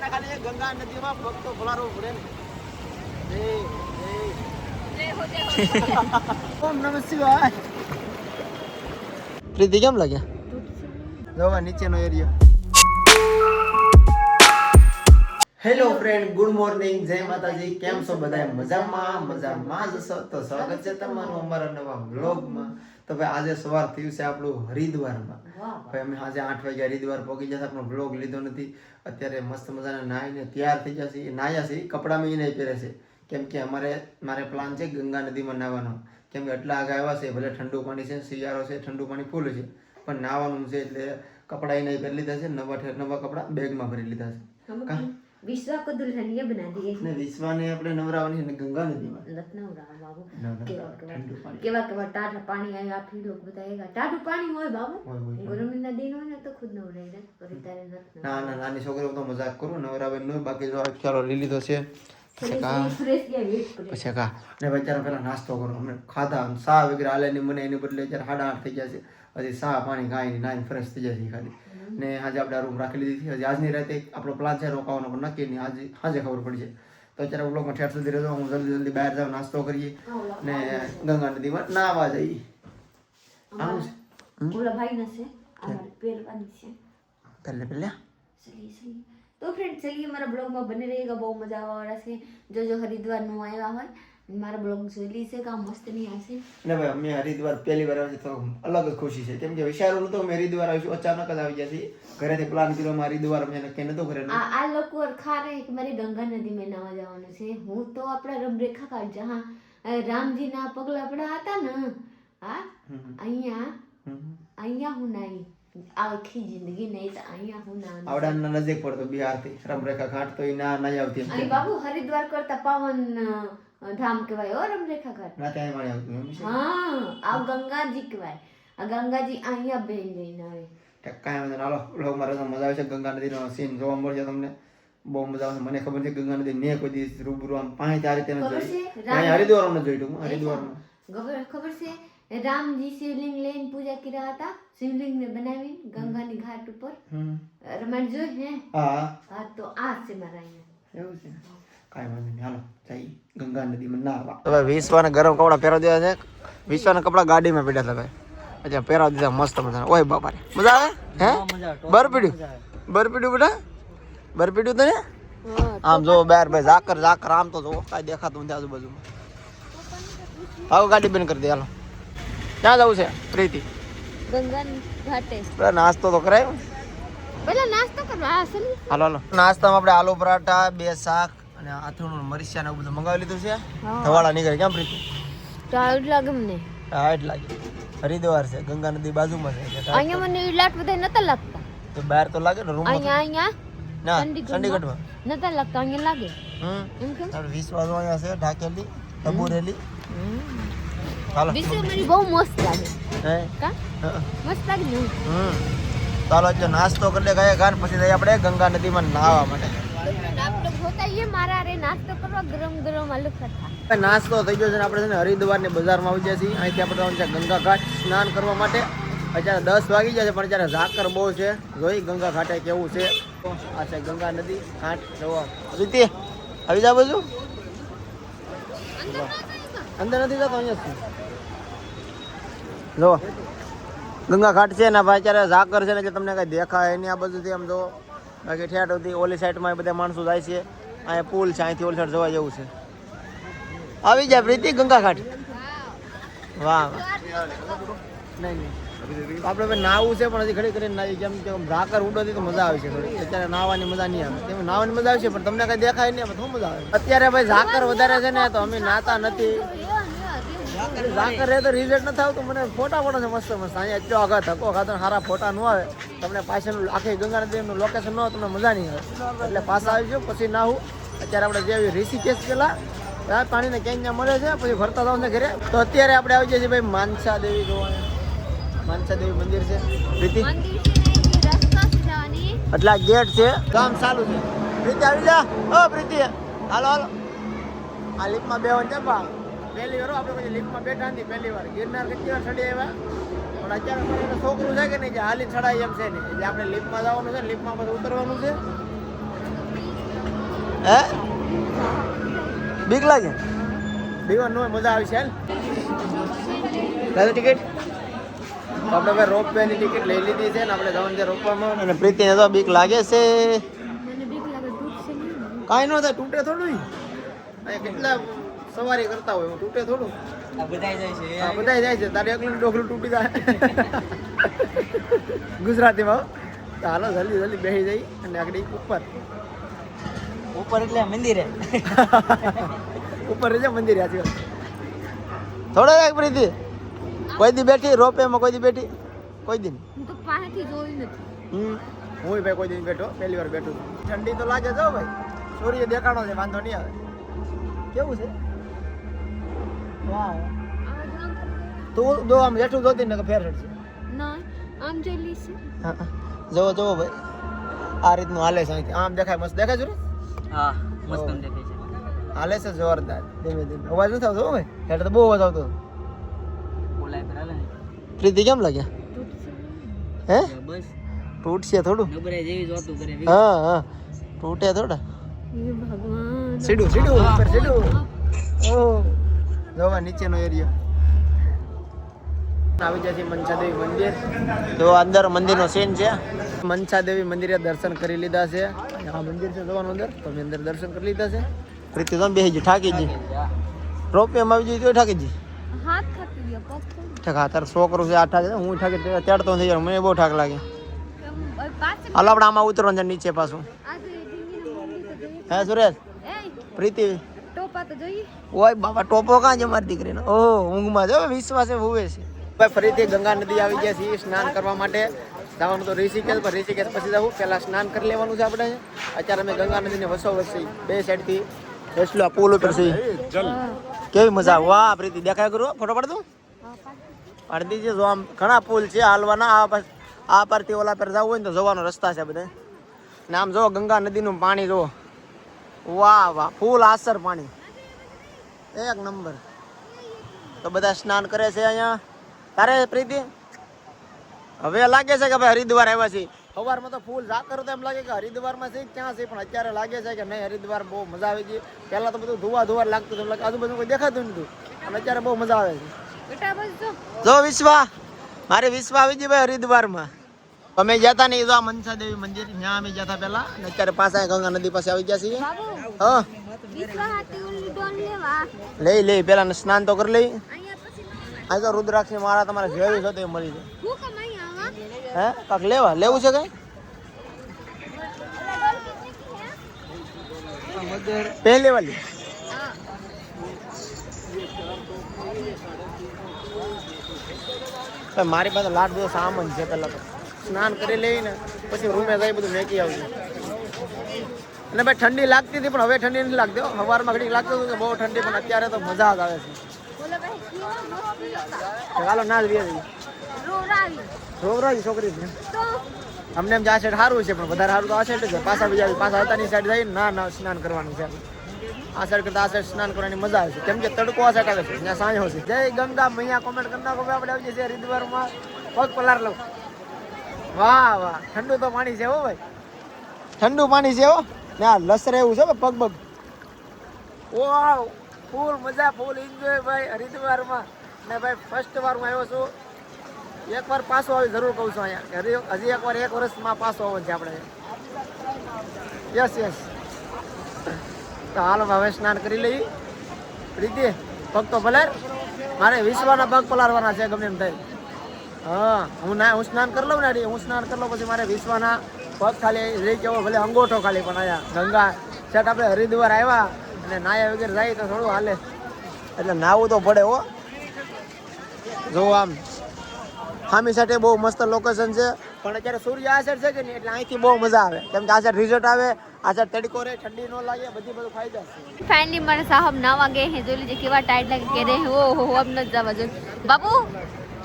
અને ખાલી ગંગા નદીમાં ભક્તો ભલારવું પડે ને ઓમ નમઃ શિવાય પ્રીતિ કેમ લાગ્યા જોવા નીચેનો area hello friend good morning જય માતાજી કેમ છો બધા મજામાં જ છો તો સ્વાગત છે તમારું અમારા નવા વ્લોગમાં તો ભાઈ આજે સવાર થયું છે આપણું હરિદ્વારમાં ભાઈ અમે આજે 8 વાગે હરિદ્વાર પહોંચી જશે આપણો વ્લોગ લીધો નથી અત્યારે મસ્ત મજાના નાહીને તૈયાર થઈ જશે નાયા છે કપડામાં નહીં પહેરે છે કેમ કે મારે પ્લાન છે ગંગા નદીમાં નાહવાનો કેમ કે એટલા આગળ આવ્યા છે ભલે ઠંડુ પાણી છે શિયાળો છે ઠંડુ પાણી ફૂલ છે પણ નાહવાનું છે એટલે કપડા નહીં પહેરી લીધા છે નવા કપડા બેગમાં ભરી લીધા છે विश्वा को दुल्हन ये बना दिए ने विश्वा ने अपने नवरावनी ने गंगा नदी में लखनऊ राम बाबू केवा टाटा पानी आया आप ही लोग बताएगा टाटू पानी होय बाबू गरम नदी नो ने तो खुद नवराई ने पर तारे ना ना नानी छोकरी तो मजाक करू नवरावे नो बाकी जो ચાલો લીલી તો છે પછી કા ને બચારા પેલા નાસ્તો કરો અમે ખાધા સા વગેરે હાલે ને મને એને બદલે 8:30 થઈ ગયા છે હજી સા પાણી ખાઈને નાઈને ફ્રેશ થઈ જશે ખાલી ને આજે આપણે રૂમ રાખી લીધી હતી હજી આજની રાતે આપણો પ્લાન છે રોકાવાનો પણ નક્કી નહીં આજે ખબર પડી છે તો અત્યારે બ્લોગમાં ઠેર સુધી રહેજો હું જલ્દી બહાર જાઉં નાસ્તો કરીએ ને ગંગા નદીમાં નાહવા જઈએ આવું છે ઓલા ભાઈ નસે આ પહેરવાની છે પહેલે चलिए तो फ्रेंड चलिए हमारा ब्लॉग में बने रहेगा बहुत मजा आवा वाला से जो हरिद्वार नो आया હોય મારા બ્લોગ જોઈ લીસે કા મસ્ત નહીં આવશે ને ભાઈ અમે હરિદ્વાર પહેલી વાર આવી તો અલગ જ ખુશી છે કેમ કે વિચારું નતો અમે હરિદ્વાર આવીશું અચાનક જ આવી જશે ઘરેથી પ્લાન કર્યો અમે હરિદ્વાર અમે નક્કી નતો કર્યો આ લોકો ખા રહે કે મારી ગંગા નદી में નાવા જવાનું છે હું તો આપણા રમરેખા કાઢ જહા રામજી ના પગલા પડા હતા ને હા અહીંયા હું નાઈ આખી જિંદગી નહીં તો અહીંયા હું ના આવડાના નજીક પડતો બિહાર થી રમરેખા ઘાટ તો ના આવતી અહીં બાબુ હરિદ્વાર કરતા પાવન ધામ કહેવાય ઓ રમરેખા ઘાટ ના ત્યાં મારી આવતું હા આ ગંગાજી કહેવાય આ ગંગાજી અહીંયા બેન જઈને આવે કાંઈ વાંધો હાલો લોક મારે તો મજા આવે છે ગંગા નદીનો સીન જોવા મળશે તમને બહુ મજા આવશે મને ખબર છે ગંગા નદી ને કોઈ દિવસ રૂબરૂ આમ પાણી ચારે તેને જોઈ હરિદ્વારમાં જોઈ તું હરિદ્વારમાં ખબર છે રામજી શિવલિંગ લઈને પૂજા કર્યા હતા શિવલિંગ ને બનાવી ગંગાની ઘાટ ઉપર રમણ જોઈ હે હા તો આ છે મારા અહીંયા એવું છે કાંઈ વાંધો નહીં હાલો જઈ ગંગા નદીમાં નાહવા હવે વિશ્વાને ગરમ કપડા પહેરાવી દીધા છે વિશ્વાના કપડા ગાડીમાં પડ્યા હતા ભાઈ અત્યારે પહેરાવી દીધા મસ્ત મજા ઓય બાપા મજા આવે હે બર પીડ્યું બેટા બર પીડ્યું તને આમ જો બાર ભાઈ ઝાકર આમ તો જો કાંઈ દેખાતું નથી આજુબાજુમાં આવો ગાડી બંધ કરી દે હાલો ક્યાં જવું છે પ્રીતિ ગંગા ઘાટે નાસ્તો તો કરાય પેલા નાસ્તો કરવા હાલો નાસ્તામાં આપણે આલુ પરાઠા 2 શાક અને આથુણું મરચા ને બધું મંગાવી લીધું છે ધવાળા નીકળે કેમ પ્રીતિ ટાઈટ લાગે મને ટાઈટ લાગે હરિદ્વાર છે ગંગા નદી બાજુમાં છે અહીંયા મને ઇલાટ બધા નતા લાગતા તો બહાર તો લાગે ને રૂમ અહીંયા ના ચંડીગઢમાં નતા લાગતા અહીંયા લાગે એમ કેમ વિશ્વાસ અહીંયા છે ઢાકેલી તબુરેલી ચાલો વિશ્વ મારી બહુ મસ્ત લાગે હે કા મસ્ત લાગે ને ચાલો જો નાસ્તો કરી લે ગયા ગાન પછી જઈએ આપણે ગંગા નદીમાં નાહવા માટે આપ લોગ હોતા ये મારા રે નાસ્તો કરવા ગરમ આલુ પરાઠા નાસ્તો થઈ ગયો છે ને આપણે છે ને હરિદ્વારની બજારમાં આવી ગયા છીએ અહીંથી આપણે જવાનું છે ગંગા ઘાટ સ્નાન કરવા માટે અત્યારે 10 વાગી ગયા છે પણ અત્યારે ઝાકર બહુ છે જોઈ ગંગા ઘાટે કેવું છે આ છે ગંગા નદી ઘાટ જોવા રીતિ આવી જા બાજુ અંદર નથી જતો અહીંયા જો ગંગા ઘાટ છે ને ભાઈ અત્યારે ઝાકર છે ને એટલે તમને કઈ દેખાય નહીં આ બધુંથી આમ જો બાકી ઠેઠ સુધી ઓલી સાઈડમાં બધા માણસો જાય છે અહીંયા પુલ છે અહીંથી ઓલી સાઈડ જવા જેવું છે આવી જાય પ્રીતિ ગંગા ઘાટ વાહ નહીં આપણે ભાઈ નાવું છે પણ હજી ઘડી કરીને નાવી કેમ કે ઝાકર ઉડોતી તો મજા આવે છે થોડી અત્યારે નાવાની મજા નહીં આવે તેમ નાવાની મજા આવશે પણ તમને કઈ દેખાય નહીં શું મજા આવે અત્યારે ભાઈ ઝાકર વધારે છે ને તો અમે નાતા નથી ઝાકર રહે તો રિઝલ્ટ નથી આવતું મને ફોટા પડે છે મસ્ત અહીંયા એટલો આગળ ધક્કો ખાતો સારા ફોટા ન આવે તમને પાછળનું આખી ગંગા નદીનું લોકેશન ન હોય તમને મજા નહીં આવે એટલે પાછા આવીશું પછી નાહું અત્યારે આપણે જેવી ઋષિકેશ પેલા ત્યાં પાણીને ક્યાંય મળે છે પછી ફરતા જાવ ને ઘરે તો અત્યારે આપણે આવી જઈએ છીએ ભાઈ માનસા દેવી જોવા માનસા દેવી મંદિર છે પ્રીતિ એટલે ગેટ છે કામ ચાલુ છે પ્રીતિ આવી જા ઓ પ્રીતિ હાલો આ લિફ્ટમાં બેવાનું છે બા પહેલી વાર આપણે પછી લિફ્ટમાં બેઠા નથી પહેલી વાર ગિરનાર કેટલી વાર ચડી આવ્યા પણ અત્યારે પણ છોકરું છે કે નહીં જે હાલી ચડાય એમ છે નહીં એટલે આપણે લિફ્ટમાં જવાનું છે લિફ્ટમાં પછી ઉતરવાનું છે હે બીક લાગે બીવાનું હોય મજા આવી છે હાલ દાદા ટિકિટ તો આપણે ભાઈ રોપ વે ની ટિકિટ લઈ લીધી છે ને આપણે જવાનું છે રોપવામાં અને પ્રીતિને તો બીક લાગે છે કાંઈ ન થાય તૂટે થોડું અહીંયા કેટલા સવારી કરતા હોય તૂટે થોડું બધા જાય છે તારે એકલું ડોકલું તૂટી જાય ગુજરાતીમાં તો હાલો જલ્દી જલ્દી બેસી જઈ અને આગળ ઉપર એટલે મંદિરે ઉપર છે મંદિર આજી થોડો એક પ્રીતિ કોઈ દી બેઠી રોપેમાં કોઈ દી બેઠી કોઈ દી હું તો પાસેથી જોઈ નથી હું ભાઈ કોઈ દી બેઠો પહેલી વાર બેઠો ઠંડી તો લાગે છે ભાઈ સૂર્ય દેખાડો છે વાંધો નહીં આવે કેવું છે વાહ તું જો આમ જેઠું જોતી ને કે ફેર છે ના આમ જોઈ લઈશું હા જોવો જોવો ભાઈ આ રીતનું હાલે છે અહીંથી આમ દેખાય મસ્ત દેખાય છે રે હા મસ્ત દેખાય છે હાલે છે જોરદાર ધીમે ધીમે અવાજ નથી આવતો ભાઈ એટલે તો બહુ અવાજ આવતો બોલાય પર હાલે ને પ્રીતિ કેમ લાગ્યા હે બસ તૂટશે થોડું નબળાઈ જેવી જ વાતું કરે હા હા તૂટે થોડા હે ભગવાન સીડું સીડું ઉપર સીડું ઓ જોવા નીચેનો એરિયો આવી જાય છે મનસા દેવી મંદિર જો અંદર મંદિરનો સીન છે મનસા દેવી મંદિરે દર્શન કરી લીધા છે આ મંદિર છે જોવાનું અંદર તો મેં અંદર દર્શન કરી લીધા છે પ્રીતિ તો બેસી ગઈ ઠાકી જી રોપિયામાં આવી જઈ તો ઠાકી જી હાથ ખાતી ગયો પગ ઠાકા તાર છોકરો છે આ ઠાકે હું ઠાકે તેડતો થઈ જાય મને બહુ ઠાક લાગે પાછળ હાલ આપણે આમાં ઉતરવાનું છે નીચે પાછું આ તો ઢીંગીનું મંદિર તો જોઈએ હે સુરેશ એ પ્રીતિ ટોપા તો જોઈએ ઓય બાબા ટોપો કાં છે મારી દીકરીનો ઓહ ઊંઘમાં જો વિશ્વાસે હુવે છે ભાઈ ફરીથી ગંગા નદી આવી ગયા છીએ સ્નાન કરવા માટે જવાનું તો ઋષિકેશ પર ઋષિકેશ પછી જવું પહેલા સ્નાન કરી લેવાનું છે આપણે અત્યારે અમે ગંગા નદીને વસોવસ છીએ બે સાઈડથી વસલો પુલ ઉપર છે કેવી મજા વાહ પ્રીતિ દેખાય કરું ફોટો પાડ દઉં પાડી દીજે જો આમ ઘણા પુલ છે હાલવાના આ પરથી ઓલા પર જવું હોય ને તો જવાનો રસ્તા છે બધા ને આમ જો ગંગા નદીનું પાણી જુઓ વાહ વાહ ફૂલ આસર પાણી એક નંબર તો બધા સ્નાન કરે છે અહીંયા તારે પ્રીતિ હવે લાગે છે કે ભાઈ હરિદ્વાર આવ્યા છે સવારમાં તો ફૂલ ઝાકર તો એમ લાગે કે હરિદ્વારમાં છે ક્યાં છે પણ અત્યારે લાગે છે કે નહીં હરિદ્વાર બહુ મજા આવી ગઈ પહેલા તો બધું ધુઆ લાગતું હતું લાગે આજુબાજુ કોઈ દેખાતું નતું અને અત્યારે બહુ મજા આવે છે બેટા બસ જો વિશ્વા મારે વિશ્વા આવી ગઈ ભાઈ હરિદ્વારમાં અમે જતા નહીં જો આ મનસા દેવી મંદિર ત્યાં અમે જતા પહેલા અને અત્યારે પાછા ગંગા નદી પાસે આવી ગયા છીએ બાબુ હા વિશ્વાહાતી ઓલી ડોન લેવા લઈ પેલા સ્નાન તો કરી લઈ અહીંયા પછી આ તો રુદ્રાક્ષ મારા તમારે જેવી છે તો એ મળી જાય હું કમ અહીંયા આવા હે કાક લેવું છે કઈ પહેલી વાલી મારી પાસે લાટ બધો સામાન છે પેલા તો સ્નાન કરી લઈને પછી રૂમે જઈ બધું મેકી આવજો અને ભાઈ ઠંડી લાગતી હતી પણ હવે ઠંડી નથી લાગતી સવારમાં ઘડી લાગતું હતું કે બહુ ઠંડી પણ અત્યારે તો મજા જ આવે છે બોલો ભાઈ કીઓ મસ્તી હતા ચાલો ના જ વીએ રોવરાવી છોકરી છે તો અમને એમ આ સાઈડ સારું છે પણ વધારે સારું તો આ સાઈડ છે પાછા બીજા પાછા હતાની સાઈડ જઈને ના સ્નાન કરવાનું છે આ સાઈડ કરતા આ સાઈડ સ્નાન કરવાની મજા આવે છે કેમ કે તડકો આ સાઈડ આવે છે ત્યાં સાંજ છે જય ગંગા મૈયા કોમેન્ટ કરી નાખો આપણે આવી જઈએ હરિદ્વારમાં પગ પલાર લઉં વાહ વાહ ઠંડુ તો પાણી છે હો ભાઈ ઠંડુ પાણી છે હો ને આ લસરે એવું છે પગ પગ વાવ ફૂલ મજા ફૂલ એન્જોય ભાઈ હરિદ્વારમાં ને ભાઈ ફર્સ્ટ વાર હું આવ્યો છું એકવાર પાછો આવી જરૂર કહું છું અહીંયા હજી એકવાર એક વર્ષમાં પાછો આવવાનું છે આપણે યસ તો હાલ હવે સ્નાન કરી લઈ પ્રીતિ પગ તો ભલે મારે વિશ્વના પગ પલારવાના છે ગમે એમ થાય હા હું સ્નાન કરી લઉં ને હું સ્નાન કરી લઉં પછી મારે વિશ્વના પગ ખાલી રહી જવો ભલે અંગોઠો ખાલી પણ અહીંયા ગંગા સેટ આપણે હરિદ્વાર આવ્યા અને નાયા વગેરે જાય તો થોડું હાલે એટલે નાવું તો પડે હો જો આમ હામી સાથે બહુ મસ્ત લોકેશન છે પણ અત્યારે સૂર્ય આ સાઈડ છે કે નહીં એટલે અહીંથી બહુ મજા આવે કેમ કે આ સાઈડ રિઝલ્ટ આવે આ સાઈડ તડકો રહે ઠંડી ન લાગે બધું ફાયદા છે फाइनली मारे साहब नावा गए हैं जो लीजिए केवा टाइट लगे कह रहे हैं ओ हो अब न जावा जो बाबू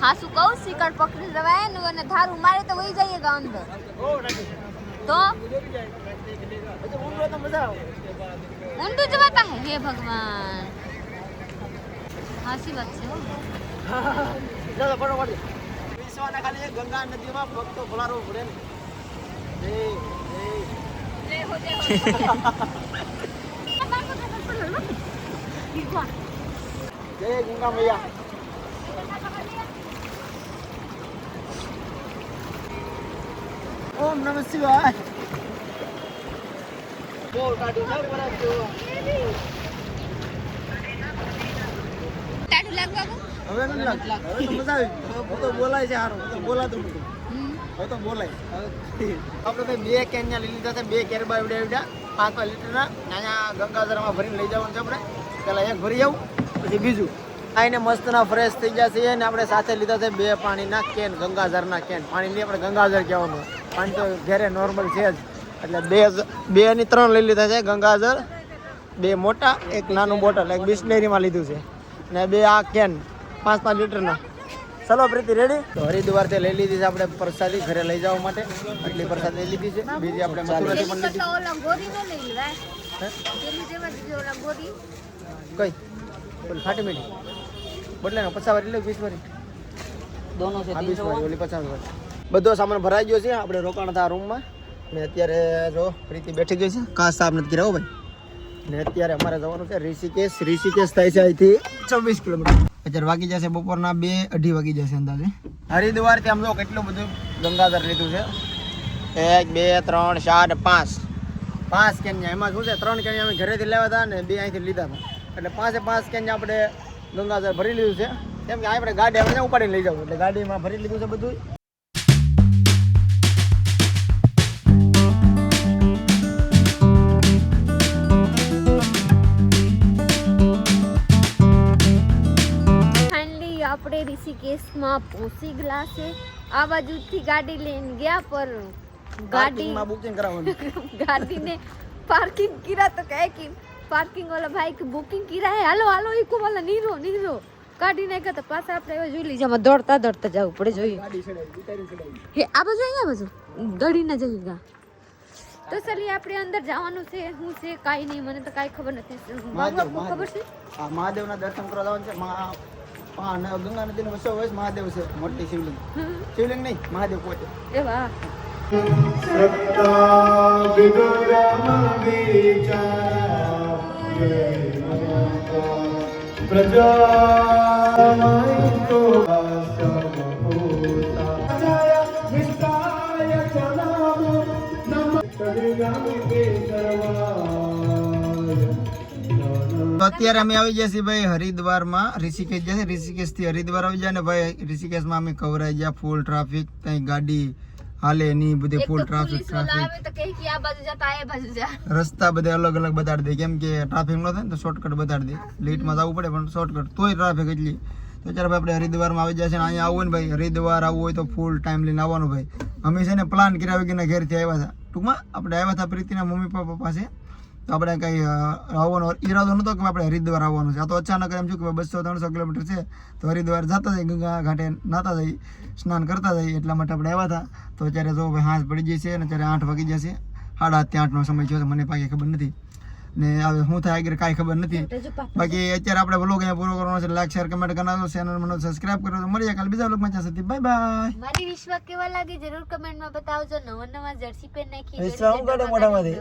हासु कहू सीकर पकड़ी जवाए न અને ધારું મારે તો વહી જાયेगा અંદર તો ઊંડું જવાતા હે હે ભગવાન હાસી વાત છે હો ચાલો ફટાફટ વિશ્વના ખાલી ગંગા નદીમાં ભક્તો ભલારવું પડે ને ले हो जाए જય ગંગા મૈયા. ઓમ નમઃ શિવાય. બોલ કાઢી નાખ બરાબર જોવા. ટાટુ લાગવા હવે નથી લાગતું. હવે તો મજા આવી. હવે તો બોલાય છે હારું. હવે તો બોલાતું નથી. હવે તો બોલાય. આપણે ભાઈ 2 કેન લઈ લીધા છે. 2 કેરબા એવડા 5 લીટરના અહીંયા ગંગાધરમાં ભરીને લઈ જવાનું છે આપણે. પહેલાં એક ભરી આવું પછી બીજું. આઈને મસ્તના ફ્રેશ થઈ જશે અને આપણે સાથે લીધા છે 2 પાણીના કેન, ગંગાધરના કેન. પાણી નહીં આપણે ગંગાધર કહેવાનું. પાણી તો ઘરે નોર્મલ છે જ. એટલે 2 ની 3 લઈ લીધા છે ગંગાધર. 2 મોટા, એક નાનું બોટલ, એક બિસ્લેરીમાં લીધું છે. અને 2 આ કેન 5 લીટરના. ચલો પ્રીતિ રેડી. તો હરિદ્વારથી લઈ લીધી છે આપણે પ્રસાદી ઘરે લઈ જવા માટે. આટલી પ્રસાદી લઈ લીધી છે. બીજી આપણે મથુરાથી પણ લીધી. ઓલા ગોરી નો લઈ લેવાય. પેલી જેવા બીજી ઓલા ગોરી. કઈ બોલ ખાટી મીઠી બદલે ને 50 વાળી લે 20 વાળી. दोनों से 20 વાળી ઓલી 50 વાળી. બધો સામાન ભરાઈ ગયો છે. આપણે રોકાણ હતા રૂમમાં ને અત્યારે જો પ્રીતિ બેઠી ગઈ છે. કાચ સાફ નથી કર્યા હો ભાઈ. ને અત્યારે અમારે જવાનું છે ઋષિકેશ. ઋષિકેશ થાય છે અહીંથી 24 કિલોમીટર. અત્યારે વાગી જશે બપોરના 2-2:30 વાગી જશે અંદાજે. હરિદ્વારથી આમ જો કેટલું બધું ગંગાધર લીધું છે. 1 2 3 4 5 કેન. એમાં શું છે 3 કેન અમે ઘરેથી લેવા હતા ને 2 અહીંથી લીધા હતા. એટલે 5 કેન આપણે ગંગાધર ભરી લીધું છે. કેમ કે આપણે ગાડી આપણે ઉપાડીને લઈ જવું એટલે ગાડીમાં ભરી લીધું છે બધું. ફાઇનલી આપણે ઋષિકેશમાં પહોંચી ગયા છે. આ બાજુથી ગાડી લઈને ગયા પર ગાડી પાર્કિંગમાં બુકિંગ કરાવવાનું. गाड़ी ने पार्किंग किया तो कहे कि पार्किंग वाला भाई की बुकिंग किया है हालो हालो इको वाला नीरो गाड़ी नहीं कहता पास આપણે હવે જોઈ લીધા માં દોડતા જવું પડે જોઈએ. ગાડી ચડાવી ઉતારી ચડાવી. હે આ બાજુ અહીંયા બાજુ દડીને જઈગા. તો ચલી આપણે અંદર જવાનું છે. હું છે કાઈ નહીં મને તો કાઈ ખબર નથી. મહાદેવ, ખબર છે આ મહાદેવના દર્શન કરવા જવાનું છે. ગંગા નદીનો વચ્ચે હોય મહાદેવ છે મોટી શિવલિંગ. શિવલિંગ નહીં મહાદેવ પોતે. એ વાહ અત્યારે અમે આવી ગયા છીએ ભાઈ હરિદ્વારમાં. ઋષિકેશ જશે. ઋષિકેશ થી હરિદ્વાર આવી જાય ને ભાઈ ઋષિકેશમાં અમે કવરાઈ ગયા. ફૂલ ટ્રાફિક, કઈ ગાડી હાલે નહીં, બધે ફૂલ ટ્રાફિક. રસ્તા બધે અલગ અલગ બતાડી દે. કેમ કે ટ્રાફિક નો થાય ને તો શોર્ટકટ બતાડી દે. લેટમાં જવું પડે પણ શોર્ટકટ તોય ટ્રાફિક એટલી. તો અત્યારે ભાઈ આપણે હરિદ્વારમાં આવી જાય છે. અહીંયા આવવું ને ભાઈ હરિદ્વાર આવવું હોય તો ફૂલ ટાઈમ લઈને આવવાનું ભાઈ. અમે છે ને પ્લાન કર્યા વગરના ઘેરથી આવ્યા હતા. ટૂંકમાં આપણે આવ્યા હતા પ્રીતિના મમ્મી પપ્પા પાસે. તો આપણે કંઈ આવવાનો ઈરાદો નહોતો કે આપણે હરિદ્વાર આવવાનું છે. આ તો અચાનક એમ છું કે 200-300 કિલોમીટર છે તો હરિદ્વાર જતા જઈએ, ગંગા ઘાટે નાતા જઈએ, સ્નાન કરતા જઈએ. એટલા માટે આપણે આવ્યા હતા. તો અત્યારે જો ભાઈ હાંસ પડી જશે અને અત્યારે 8 વાગી જશે. 7:30-8નો સમય થયો છે. મને પાકી ખબર નથી ને હવે શું થાય આગળ કાંઈ ખબર નથી. બાકી અત્યારે આપણે વ્લોગ અહીંયા પૂરો કરવાનો છે. લાઈક શેર કમેન્ટ કરવાનો. ચેનલ મને સબસ્ક્રાઇબ કરો. તો મળીએ કાલે બીજા વ્લોગમાં. ત્યાં સુધી બાય બાય. મારી વિશ્વાસ કેવા લાગે જરૂર કમેન્ટમાં બતાવજો. નવા જર્સી પેન નાખી વિશ્વાસ હું કાઢે મોઢામાંથી.